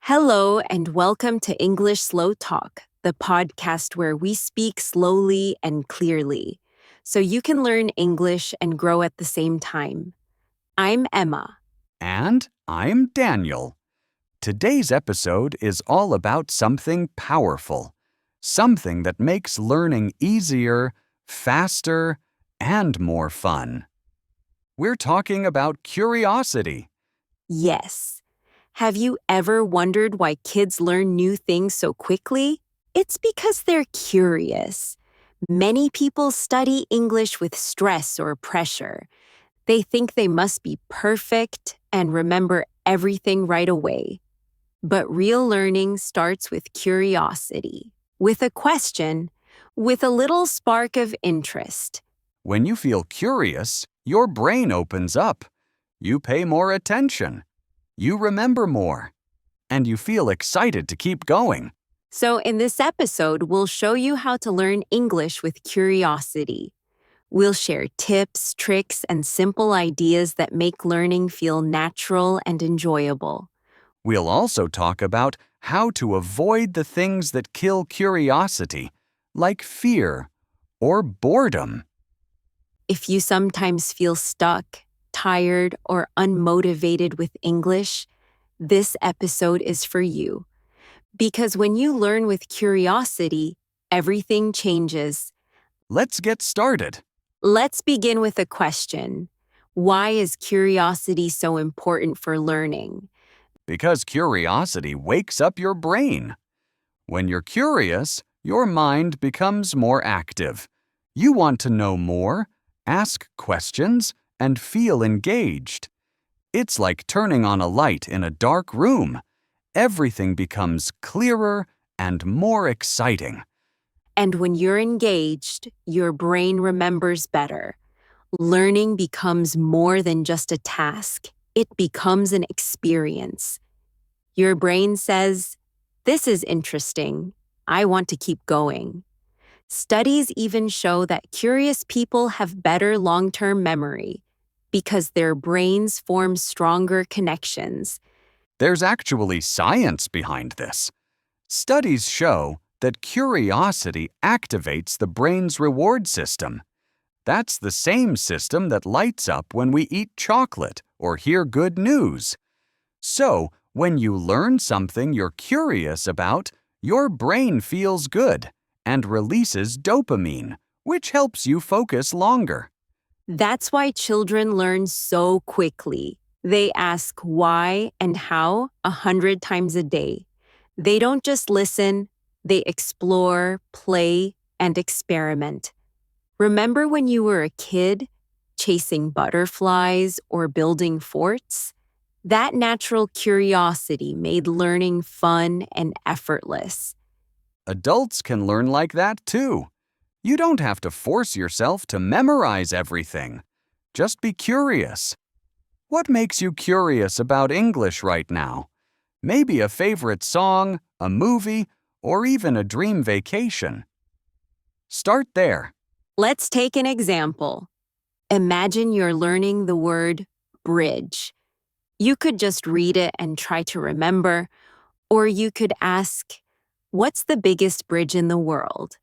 Hello, and welcome to English Slow Talk, the podcast where we speak slowly and clearly so you can learn English and grow at the same time. I'm Emma. And I'm Daniel. Today's episode is all about something powerful, something that makes learning easier, faster, and more fun. We're talking about curiosity. Yes. Have you ever wondered why kids learn new things so quickly? It's because they're curious. Many people study English with stress or pressure. They think they must be perfect and remember everything right away. But real learning starts with curiosity, with a question, with a little spark of interest. When you feel curious, your brain opens up. You pay more attention. You remember more. And you feel excited to keep going. So in this episode, we'll show you how to learn English with curiosity. We'll share tips, tricks, and simple ideas that make learning feel natural and enjoyable. We'll also talk about how to avoid the things that kill curiosity, like fear or boredom. If you sometimes feel stuck, tired, or unmotivated with English, this episode is for you. Because when you learn with curiosity, everything changes. Let's get started. Let's begin with a question. Why is curiosity so important for learning? Because curiosity wakes up your brain. When you're curious, your mind becomes more active. You want to know more, ask questions, and feel engaged. It's like turning on a light in a dark room. Everything becomes clearer and more exciting. And when you're engaged, your brain remembers better. Learning becomes more than just a task. It becomes an experience. Your brain says, "This is interesting. I want to keep going." Studies even show that curious people have better long-term memory because their brains form stronger connections. There's actually science behind this. Studies show that curiosity activates the brain's reward system. That's the same system that lights up when we eat chocolate or hear good news. So, when you learn something you're curious about, your brain feels good and releases dopamine, which helps you focus longer. That's why children learn so quickly. They ask why and how 100 times a day. They don't just listen, they explore, play, and experiment. Remember when you were a kid, chasing butterflies or building forts? That natural curiosity made learning fun and effortless. Adults can learn like that too. You don't have to force yourself to memorize everything. Just be curious. What makes you curious about English right now? Maybe a favorite song, a movie, or even a dream vacation. Start there. Let's take an example. Imagine you're learning the word bridge. You could just read it and try to remember, or you could ask, "What's the biggest bridge in the world?"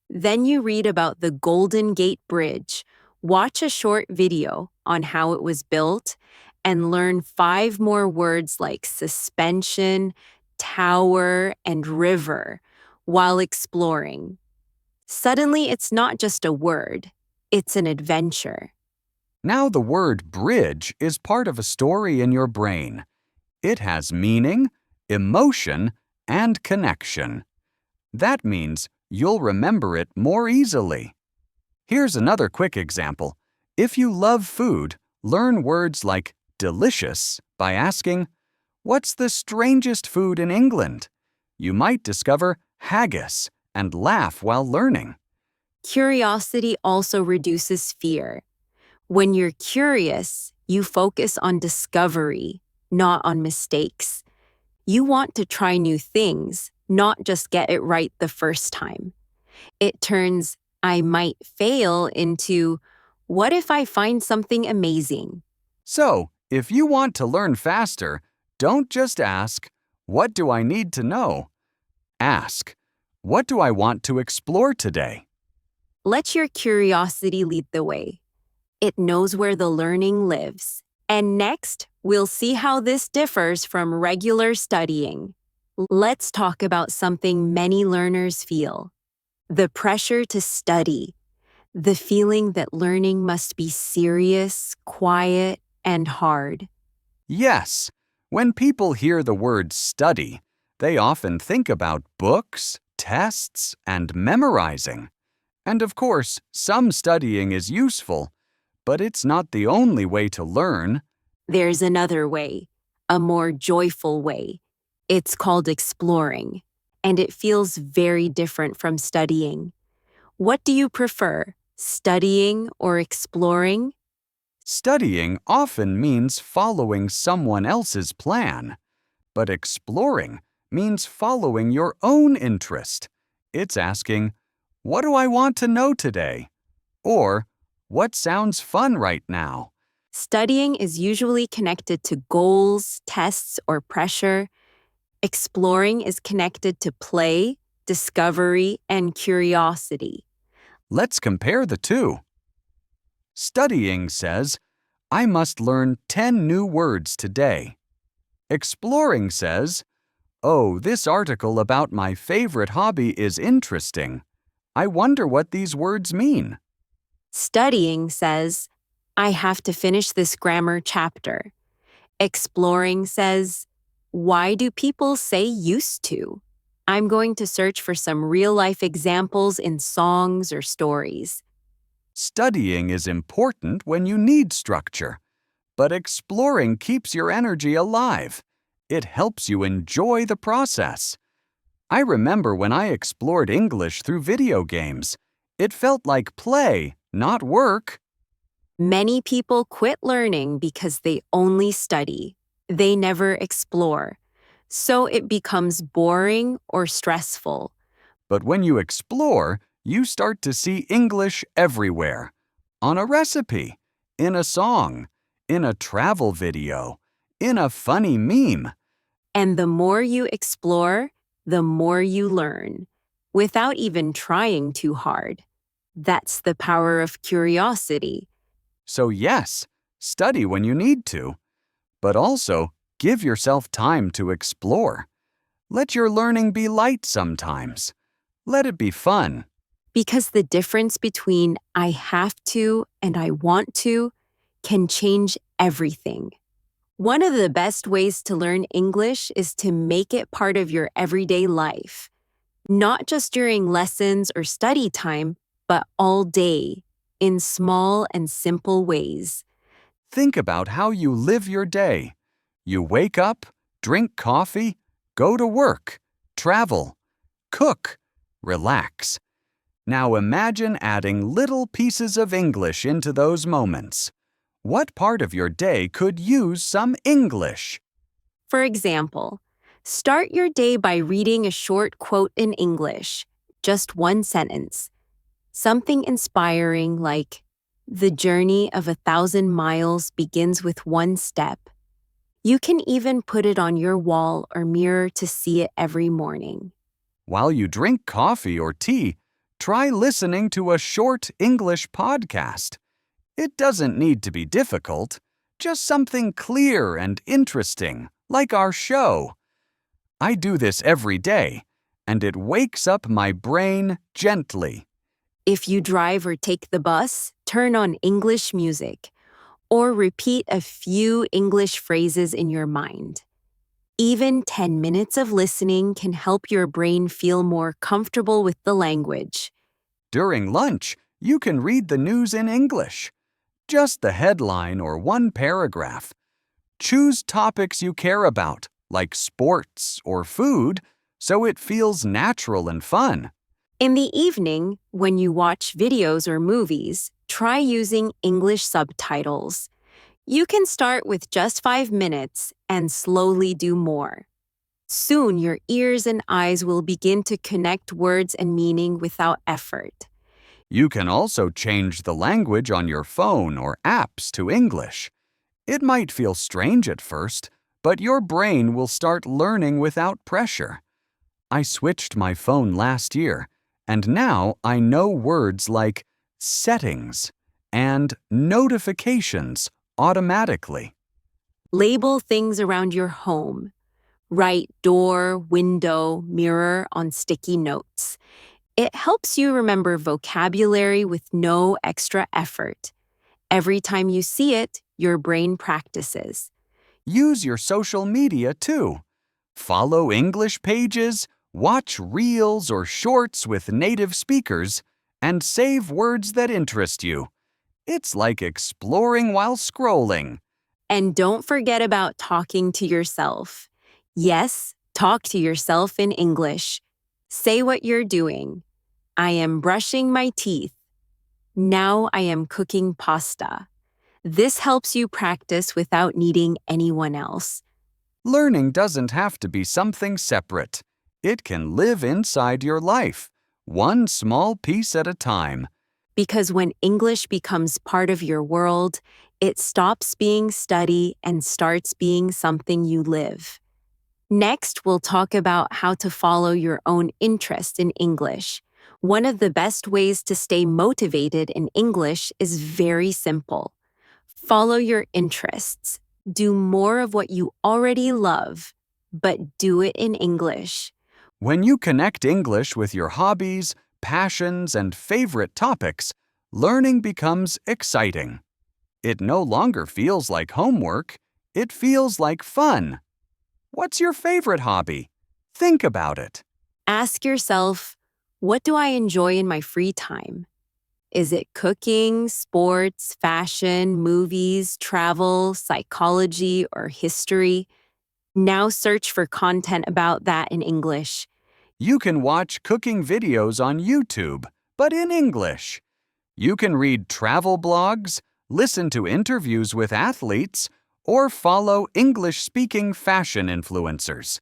Then you read about the Golden Gate Bridge, watch a short video on how it was built, and learn 5 more words like suspension, tower, and river while exploring. Suddenly, it's not just a word, it's an adventure. Now the word bridge is part of a story in your brain. It has meaning, emotion, and connection. That means you'll remember it more easily. Here's another quick example. If you love food, learn words like delicious by asking, "What's the strangest food in England?" You might discover haggis and laugh while learning. Curiosity also reduces fear. When you're curious, you focus on discovery, not on mistakes. You want to try new things, not just get it right the first time. It turns "I might fail" into "what if I find something amazing?" So, if you want to learn faster, don't just ask, What do I need to know? Ask, what do I want to explore today? Let your curiosity lead the way. It knows where the learning lives. And next, we'll see how this differs from regular studying. Let's talk about something many learners feel: the pressure to study, the feeling that learning must be serious, quiet, and hard. Yes, when people hear the word study, they often think about books, tests, and memorizing. And of course, some studying is useful, but it's not the only way to learn. There's another way, a more joyful way. It's called exploring, and it feels very different from studying. What do you prefer, studying or exploring? Studying often means following someone else's plan, but exploring means following your own interest. It's asking, what do I want to know today? Or, what sounds fun right now? Studying is usually connected to goals, tests, or pressure. Exploring is connected to play, discovery, and curiosity. Let's compare the two. Studying says, I must learn 10 new words today. Exploring says, oh, this article about my favorite hobby is interesting. I wonder what these words mean. Studying says, I have to finish this grammar chapter. Exploring says, why do people say used to? I'm going to search for some real-life examples in songs or stories. Studying is important when you need structure, but exploring keeps your energy alive. It helps you enjoy the process. I remember when I explored English through video games. It felt like play, not work. Many people quit learning because they only study. They never explore. So it becomes boring or stressful. But when you explore, you start to see English everywhere. On a recipe, in a song, in a travel video, in a funny meme. And the more you explore, the more you learn, without even trying too hard. That's the power of curiosity. So yes, study when you need to, but also give yourself time to explore. Let your learning be light sometimes. Let it be fun. Because the difference between I have to and I want to can change everything. One of the best ways to learn English is to make it part of your everyday life. Not just during lessons or study time, but all day, in small and simple ways. Think about how you live your day. You wake up, drink coffee, go to work, travel, cook, relax. Now imagine adding little pieces of English into those moments. What part of your day could use some English? For example, start your day by reading a short quote in English, just one sentence. Something inspiring like, "The journey of 1,000 miles begins with one step." You can even put it on your wall or mirror to see it every morning. While you drink coffee or tea, try listening to a short English podcast. It doesn't need to be difficult, just something clear and interesting, like our show. I do this every day, and it wakes up my brain gently. If you drive or take the bus, turn on English music, or repeat a few English phrases in your mind. Even 10 minutes of listening can help your brain feel more comfortable with the language. During lunch, you can read the news in English. Just the headline or one paragraph. Choose topics you care about, like sports or food, so it feels natural and fun. In the evening, when you watch videos or movies, try using English subtitles. You can start with just 5 minutes and slowly do more. Soon, your ears and eyes will begin to connect words and meaning without effort. You can also change the language on your phone or apps to English. It might feel strange at first, but your brain will start learning without pressure. I switched my phone last year, and now I know words like settings and notifications automatically. Label things around your home. Write door, window, mirror on sticky notes. It helps you remember vocabulary with no extra effort. Every time you see it, your brain practices. Use your social media too. Follow English pages, watch reels or shorts with native speakers, and save words that interest you. It's like exploring while scrolling. And don't forget about talking to yourself. Yes, talk to yourself in English. Say what you're doing. I am brushing my teeth. Now I am cooking pasta. This helps you practice without needing anyone else. Learning doesn't have to be something separate. It can live inside your life, one small piece at a time. Because when English becomes part of your world, it stops being study and starts being something you live. Next, we'll talk about how to follow your own interest in English. One of the best ways to stay motivated in English is very simple. Follow your interests. Do more of what you already love, but do it in English. When you connect English with your hobbies, passions, and favorite topics, learning becomes exciting. It no longer feels like homework, it feels like fun. What's your favorite hobby? Think about it. Ask yourself, what do I enjoy in my free time? Is it cooking, sports, fashion, movies, travel, psychology, or history? Now search for content about that in English. You can watch cooking videos on YouTube, but in English. You can read travel blogs, listen to interviews with athletes, or follow English-speaking fashion influencers.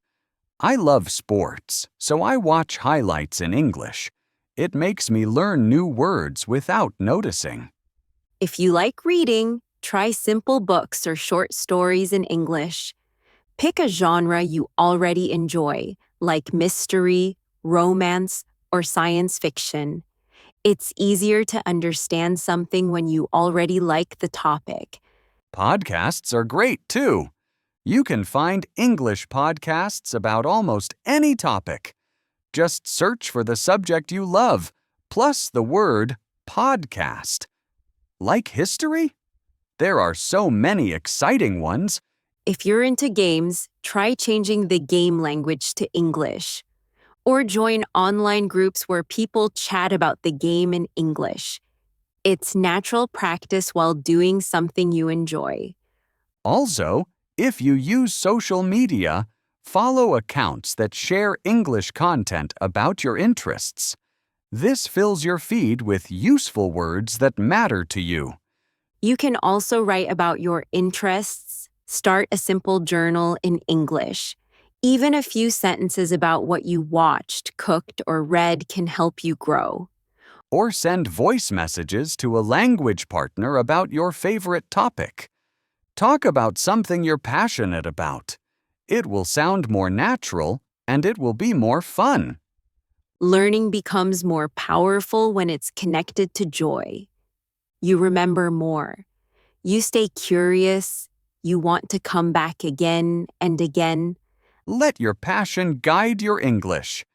I love sports, so I watch highlights in English. It makes me learn new words without noticing. If you like reading, try simple books or short stories in English. Pick a genre you already enjoy, like mystery, romance, or science fiction. It's easier to understand something when you already like the topic. Podcasts are great too. You can find English podcasts about almost any topic. Just search for the subject you love, plus the word podcast. Like history? There are so many exciting ones. If you're into games, try changing the game language to English. Or join online groups where people chat about the game in English. It's natural practice while doing something you enjoy. Also, if you use social media, follow accounts that share English content about your interests. This fills your feed with useful words that matter to you. You can also write about your interests. Start a simple journal in English. Even a few sentences about what you watched, cooked, or read can help you grow. Or send voice messages to a language partner about your favorite topic. Talk about something you're passionate about. It will sound more natural and it will be more fun. Learning becomes more powerful when it's connected to joy. You remember more. You stay curious. You want to come back again and again. Let your passion guide your English.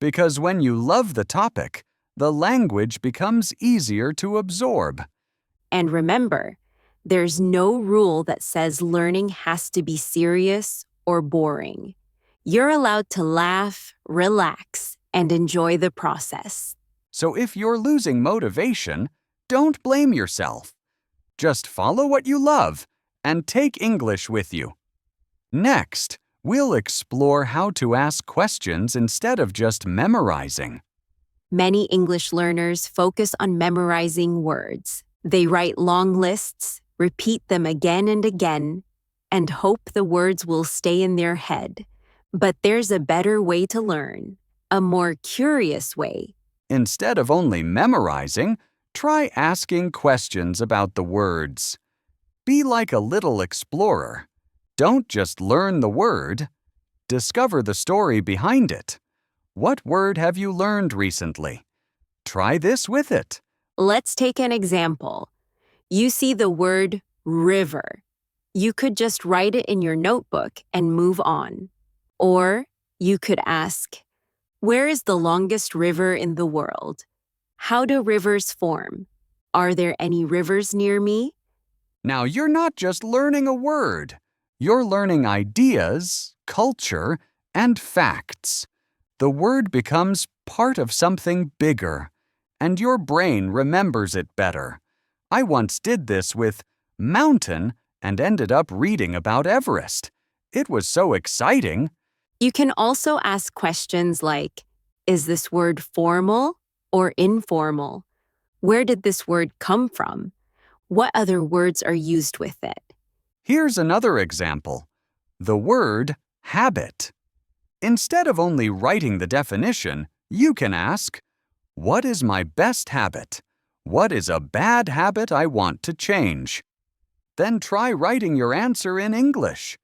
Because when you love the topic, the language becomes easier to absorb. And remember, there's no rule that says learning has to be serious or boring. You're allowed to laugh, relax, and enjoy the process. So if you're losing motivation, don't blame yourself. Just follow what you love and take English with you. Next, we'll explore how to ask questions instead of just memorizing. Many English learners focus on memorizing words. They write long lists, repeat them again and again, and hope the words will stay in their head. But there's a better way to learn, a more curious way. Instead of only memorizing, try asking questions about the words. Be like a little explorer. Don't just learn the word, discover the story behind it. What word have you learned recently? Try this with it. Let's take an example. You see the word river. You could just write it in your notebook and move on. Or you could ask, where is the longest river in the world? How do rivers form? Are there any rivers near me? Now, you're not just learning a word. You're learning ideas, culture, and facts. The word becomes part of something bigger, and your brain remembers it better. I once did this with mountain and ended up reading about Everest. It was so exciting. You can also ask questions like, is this word formal or informal? Where did this word come from? What other words are used with it? Here's another example. The word habit. Instead of only writing the definition, you can ask, what is my best habit? What is a bad habit I want to change? Then try writing your answer in English.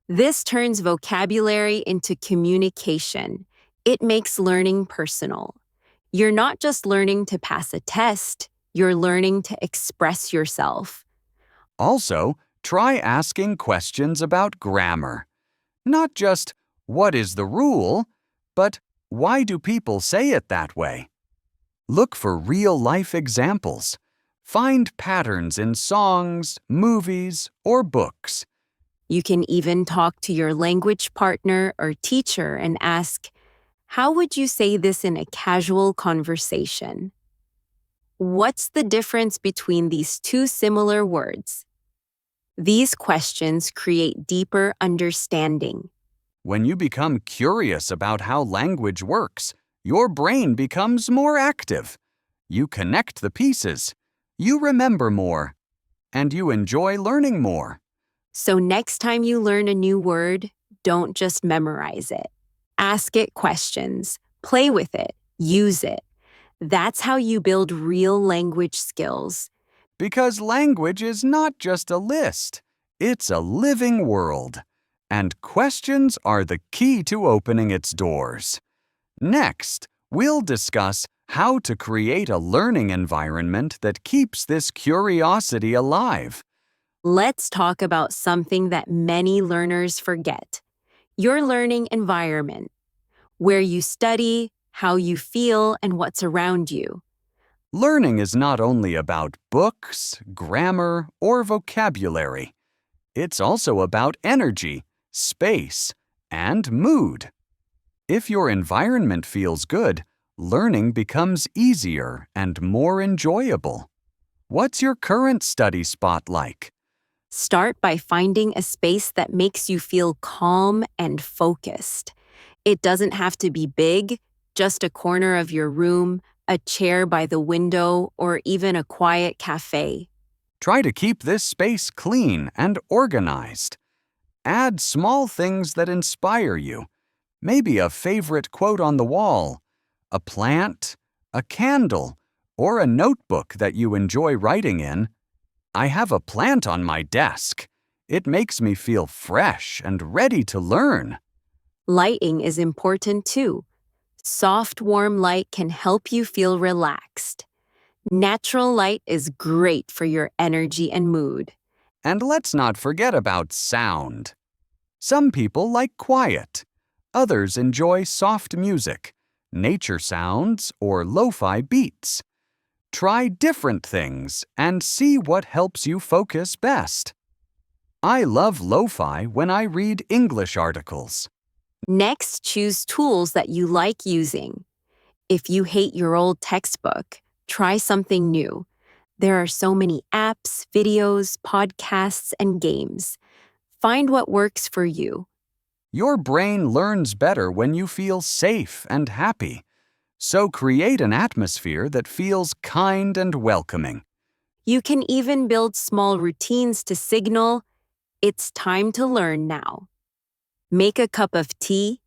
This turns vocabulary into communication. It makes learning personal. You're not just learning to pass a test, you're learning to express yourself. Also, try asking questions about grammar. Not just, what is the rule? But, why do people say it that way? Look for real-life examples. Find patterns in songs, movies, or books. You can even talk to your language partner or teacher and ask, how would you say this in a casual conversation? What's the difference between these two similar words? These questions create deeper understanding. When you become curious about how language works, your brain becomes more active. You connect the pieces. You remember more. And you enjoy learning more. So next time you learn a new word, don't just memorize it. Ask it questions, play with it, use it. That's how you build real language skills. Because language is not just a list, it's a living world. And questions are the key to opening its doors. Next, we'll discuss how to create a learning environment that keeps this curiosity alive. Let's talk about something that many learners forget. Your learning environment, where you study, how you feel, and what's around you. Learning is not only about books, grammar, or vocabulary. It's also about energy, space, and mood. If your environment feels good, learning becomes easier and more enjoyable. What's your current study spot like? Start by finding a space that makes you feel calm and focused. It doesn't have to be big, just a corner of your room, a chair by the window, or even a quiet cafe. Try to keep this space clean and organized. Add small things that inspire you. Maybe a favorite quote on the wall, a plant, a candle, or a notebook that you enjoy writing in. I have a plant on my desk. It makes me feel fresh and ready to learn. Lighting is important too. Soft, warm light can help you feel relaxed. Natural light is great for your energy and mood. And let's not forget about sound. Some people like quiet. Others enjoy soft music, nature sounds, or lo-fi beats. Try different things and see what helps you focus best. I love lo-fi when I read English articles. Next, choose tools that you like using. If you hate your old textbook, try something new. There are so many apps, videos, podcasts, and games. Find what works for you. Your brain learns better when you feel safe and happy. So create an atmosphere that feels kind and welcoming. You can even build small routines to signal, it's time to learn now. Make a cup of tea,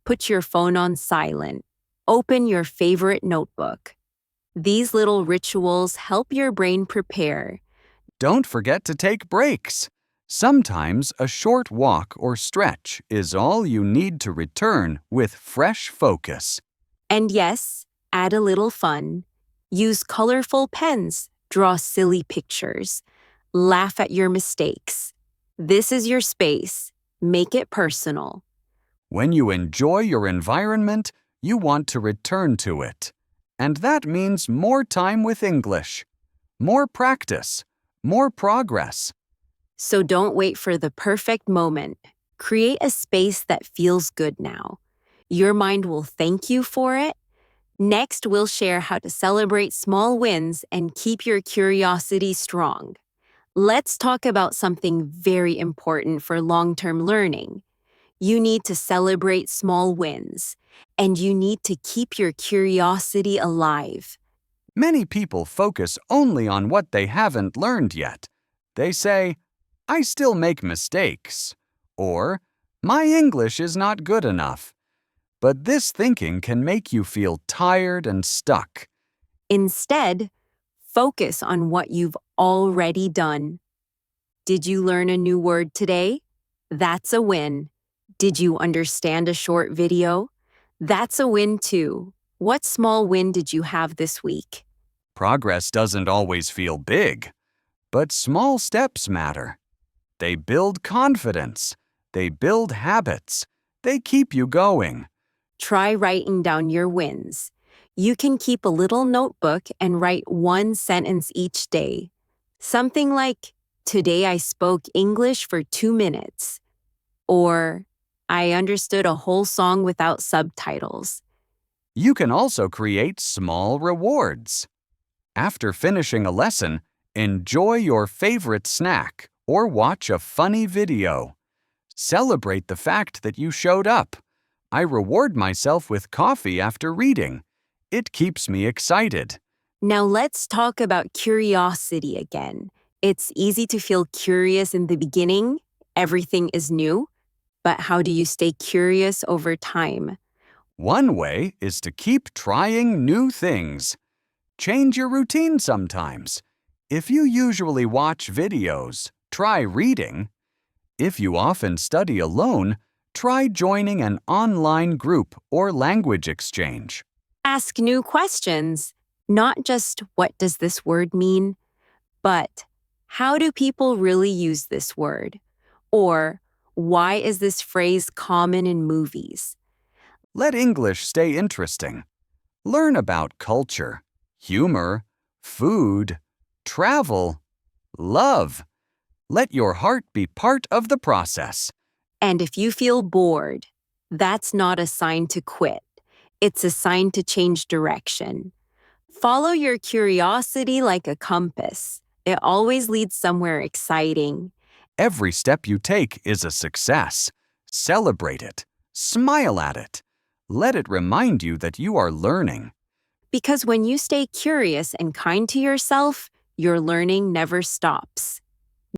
put your phone on silent, open your favorite notebook. These little rituals help your brain prepare. Don't forget to take breaks. Sometimes a short walk or stretch is all you need to return with fresh focus. And yes, add a little fun. Use colorful pens, draw silly pictures, laugh at your mistakes. This is your space. Make it personal. When you enjoy your environment, you want to return to it. And that means more time with English, more practice, more progress. So don't wait for the perfect moment. Create a space that feels good now. Your mind will thank you for it. Next, we'll share how to celebrate small wins and keep your curiosity strong. Let's talk about something very important for long-term learning. You need to celebrate small wins, and you need to keep your curiosity alive. Many people focus only on what they haven't learned yet. They say, I still make mistakes, or my English is not good enough. But this thinking can make you feel tired and stuck. Instead, focus on what you've already done. Did you learn a new word today? That's a win. Did you understand a short video? That's a win too. What small win did you have this week? Progress doesn't always feel big, but small steps matter. They build confidence. They build habits. They keep you going. Try writing down your wins. You can keep a little notebook and write one sentence each day. Something like, today I spoke English for 2 minutes. Or, I understood a whole song without subtitles. You can also create small rewards. After finishing a lesson, enjoy your favorite snack or watch a funny video. Celebrate the fact that you showed up. I reward myself with coffee after reading. It keeps me excited. Now let's talk about curiosity again. It's easy to feel curious in the beginning. Everything is new. But how do you stay curious over time? One way is to keep trying new things. Change your routine sometimes. If you usually watch videos, try reading. If you often study alone, try joining an online group or language exchange. Ask new questions. Not just what does this word mean, but how do people really use this word? Or why is this phrase common in movies? Let English stay interesting. Learn about culture, humor, food, travel, love. Let your heart be part of the process. And if you feel bored, that's not a sign to quit. It's a sign to change direction. Follow your curiosity like a compass. It always leads somewhere exciting. Every step you take is a success. Celebrate it. Smile at it. Let it remind you that you are learning. Because when you stay curious and kind to yourself, your learning never stops.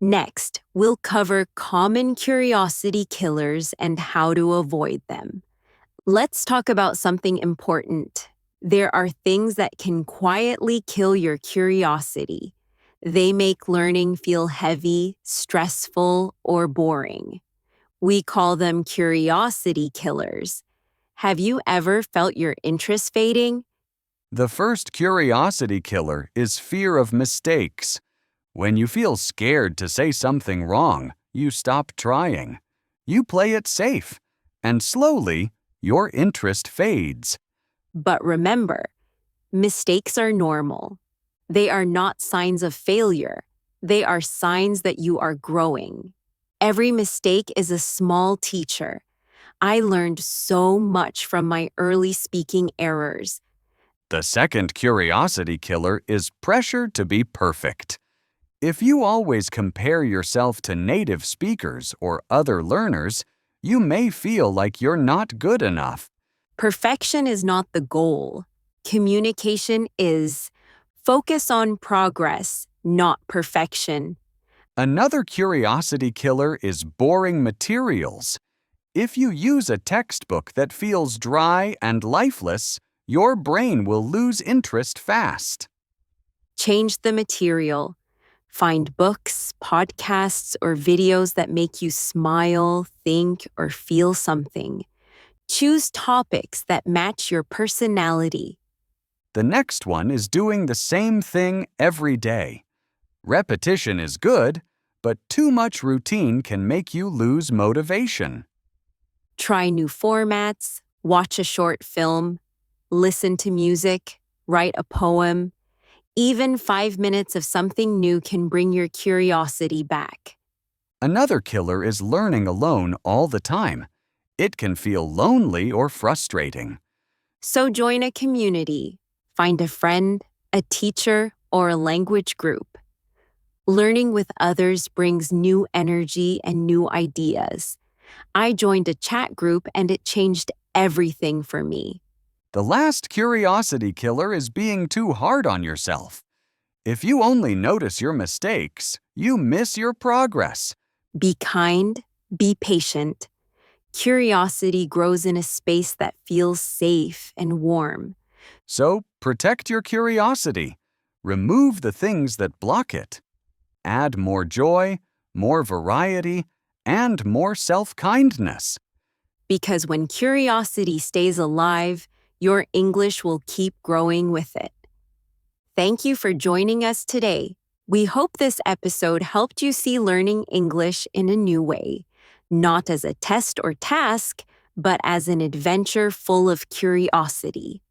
Next, we'll cover common curiosity killers and how to avoid them. Let's talk about something important. There are things that can quietly kill your curiosity. They make learning feel heavy, stressful, or boring. We call them curiosity killers. Have you ever felt your interest fading? The first curiosity killer is fear of mistakes. When you feel scared to say something wrong, you stop trying. You play it safe, and slowly, your interest fades. But remember, mistakes are normal. They are not signs of failure. They are signs that you are growing. Every mistake is a small teacher. I learned so much from my early speaking errors. The second curiosity killer is pressure to be perfect. If you always compare yourself to native speakers or other learners, you may feel like you're not good enough. Perfection is not the goal. Communication is. Focus on progress, not perfection. Another curiosity killer is boring materials. If you use a textbook that feels dry and lifeless, your brain will lose interest fast. Change the material. Find books, podcasts, or videos that make you smile, think, or feel something. Choose topics that match your personality. The next one is doing the same thing every day. Repetition is good, but too much routine can make you lose motivation. Try new formats, watch a short film, listen to music, write a poem. Even 5 minutes of something new can bring your curiosity back. Another killer is learning alone all the time. It can feel lonely or frustrating. So join a community. Find a friend, a teacher, or a language group. Learning with others brings new energy and new ideas. I joined a chat group and it changed everything for me. The last curiosity killer is being too hard on yourself. If you only notice your mistakes, you miss your progress. Be kind, be patient. Curiosity grows in a space that feels safe and warm. So, protect your curiosity. Remove the things that block it. Add more joy, more variety, and more self-kindness. Because when curiosity stays alive, your English will keep growing with it. Thank you for joining us today. We hope this episode helped you see learning English in a new way, not as a test or task, but as an adventure full of curiosity.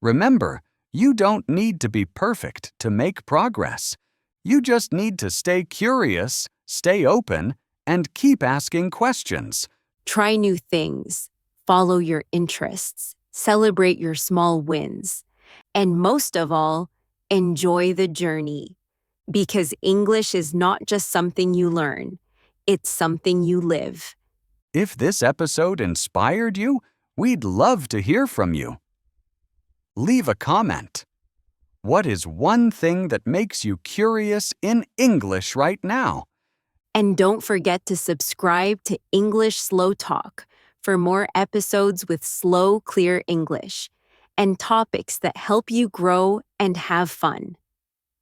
Remember, you don't need to be perfect to make progress. You just need to stay curious, stay open, and keep asking questions. Try new things, follow your interests, celebrate your small wins, and most of all, enjoy the journey. Because English is not just something you learn, it's something you live. If this episode inspired you, we'd love to hear from you. Leave a comment. What is one thing that makes you curious in English right now? And don't forget to subscribe to English Slow Talk for more episodes with slow, clear English and topics that help you grow and have fun.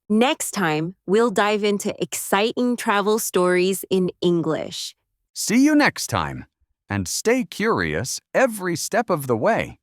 Next time, we'll dive into exciting travel stories in English. See you next time, and stay curious every step of the way.